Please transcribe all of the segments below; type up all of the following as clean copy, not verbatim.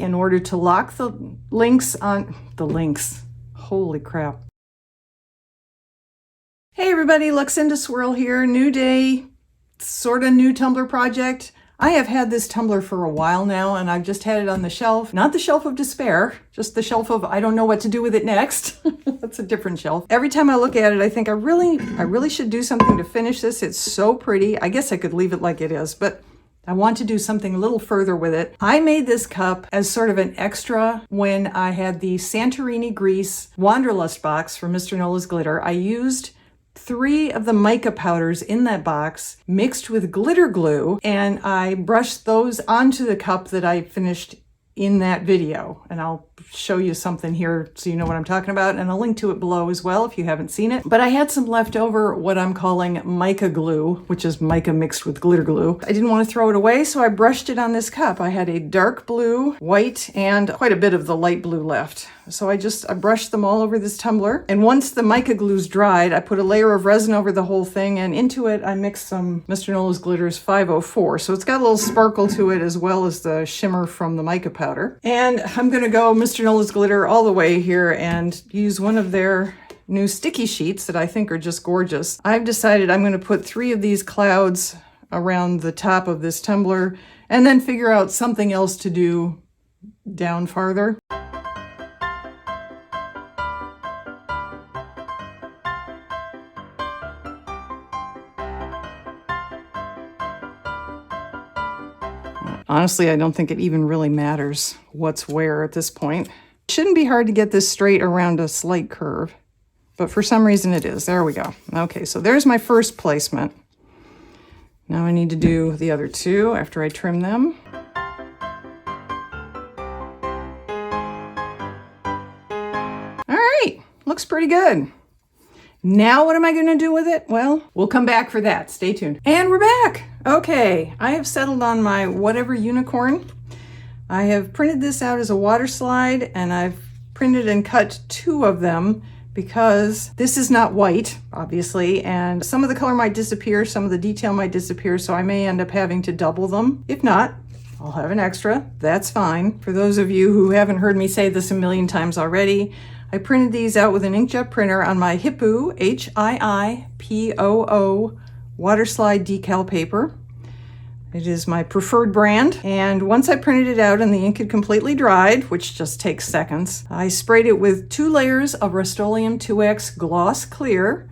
in order to lock the links on the links. Holy crap. Hey everybody, Luxinda Swirl here. New day, sort of new tumbler project. I have had this tumbler for a while now, and I've just had it on the shelf. Not the shelf of despair, just the shelf of I don't know what to do with it next. That's a different shelf. Every time I look at it, I think I really should do something to finish this. It's so pretty. I guess I could leave it like it is, but I want to do something a little further with it. I made this cup as sort of an extra when I had the Santorini Grease Wanderlust box from Mr. Nola's Glitter. I used 3 of the mica powders in that box mixed with glitter glue, and I brushed those onto the cup that I finished in that video. And I'll show you something here so you know what I'm talking about, and I'll link to it below as well if you haven't seen it. But I had some leftover what I'm calling Mica-Glue, which is mica mixed with glitter glue. I didn't want to throw it away, so I brushed it on this cup. I had a dark blue, white, and quite a bit of the light blue left. So I brushed them all over this tumbler. And once the Mica-Glue's dried, I put a layer of resin over the whole thing, and into it I mixed some Mr. Nola's Glitter's 504. So it's got a little sparkle to it as well as the shimmer from the mica powder. And I'm gonna go Mr. Nola's Glitter all the way here and use one of their new sticky sheets that I think are just gorgeous. I've decided I'm gonna put 3 of these clouds around the top of this tumbler and then figure out something else to do down farther. Honestly, I don't think it even really matters what's where at this point. It shouldn't be hard to get this straight around a slight curve, but for some reason it is. There we go. Okay, so there's my first placement. Now I need to do the other 2 after I trim them. All right, looks pretty good. Now what am I going to do with it? Well, we'll come back for that. Stay tuned. And we're back. Okay, I have settled on my whatever unicorn. I have printed this out as a water slide, and I've printed and cut 2 of them because this is not white, obviously, and some of the color might disappear, some of the detail might disappear, so I may end up having to double them. If not, I'll have an extra. That's fine. For those of you who haven't heard me say this a million times already, I printed these out with an inkjet printer on my Hippoo, Hippoo, water slide decal paper. It is my preferred brand. And once I printed it out and the ink had completely dried, which just takes seconds, I sprayed it with 2 layers of Rust-Oleum 2X Gloss Clear,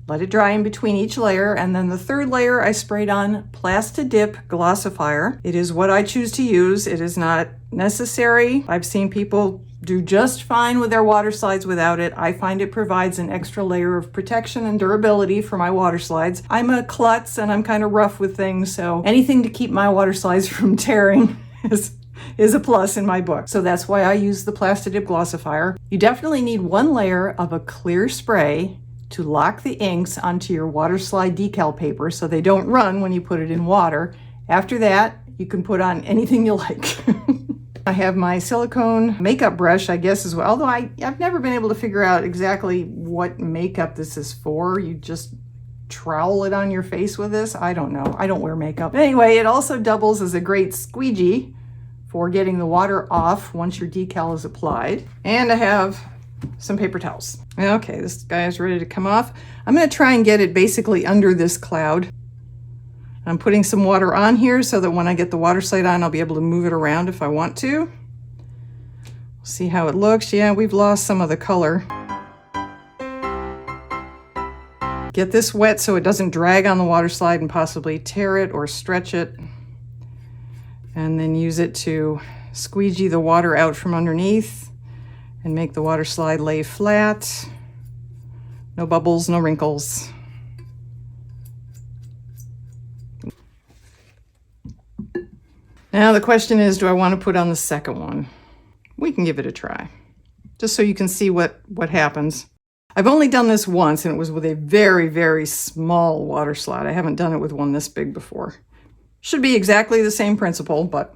let it dry in between each layer, and then the 3rd layer I sprayed on Plasti-Dip Glossifier. It is what I choose to use. It is not necessary. I've seen people do just fine with their water slides without it. I find it provides an extra layer of protection and durability for my water slides. I'm a klutz and I'm kind of rough with things, so anything to keep my water slides from tearing is a plus in my book. So that's why I use the Plasti-Dip Glossifier. You definitely need 1 layer of a clear spray to lock the inks onto your water slide decal paper so they don't run when you put it in water. After that, you can put on anything you like. I have my silicone makeup brush, I guess, as well. Although I've never been able to figure out exactly what makeup this is for. You just trowel it on your face with this. I don't know. I don't wear makeup. Anyway, it also doubles as a great squeegee for getting the water off once your decal is applied. And I have some paper towels. Okay, this guy is ready to come off. I'm going to try and get it basically under this cloud. I'm putting some water on here so that when I get the water slide on, I'll be able to move it around if I want to. See how it looks. Yeah, we've lost some of the color. Get this wet so it doesn't drag on the water slide and possibly tear it or stretch it. And then use it to squeegee the water out from underneath and make the water slide lay flat. No bubbles, no wrinkles. Now the question is, do I want to put on the second one? We can give it a try, just so you can see what happens. I've only done this once, and it was with a very, very small water slide. I haven't done it with one this big before. Should be exactly the same principle, but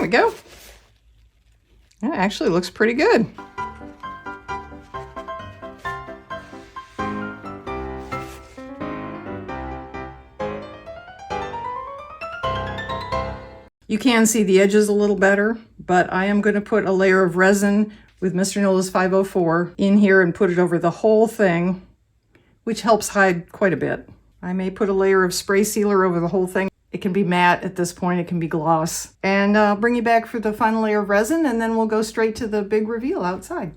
we go. It actually looks pretty good. You can see the edges a little better, but I am going to put a layer of resin with Mr. Nola's 504 in here and put it over the whole thing, which helps hide quite a bit. I may put a layer of spray sealer over the whole thing. It can be matte at this point, it can be gloss. And I'll bring you back for the final layer of resin, and then we'll go straight to the big reveal outside.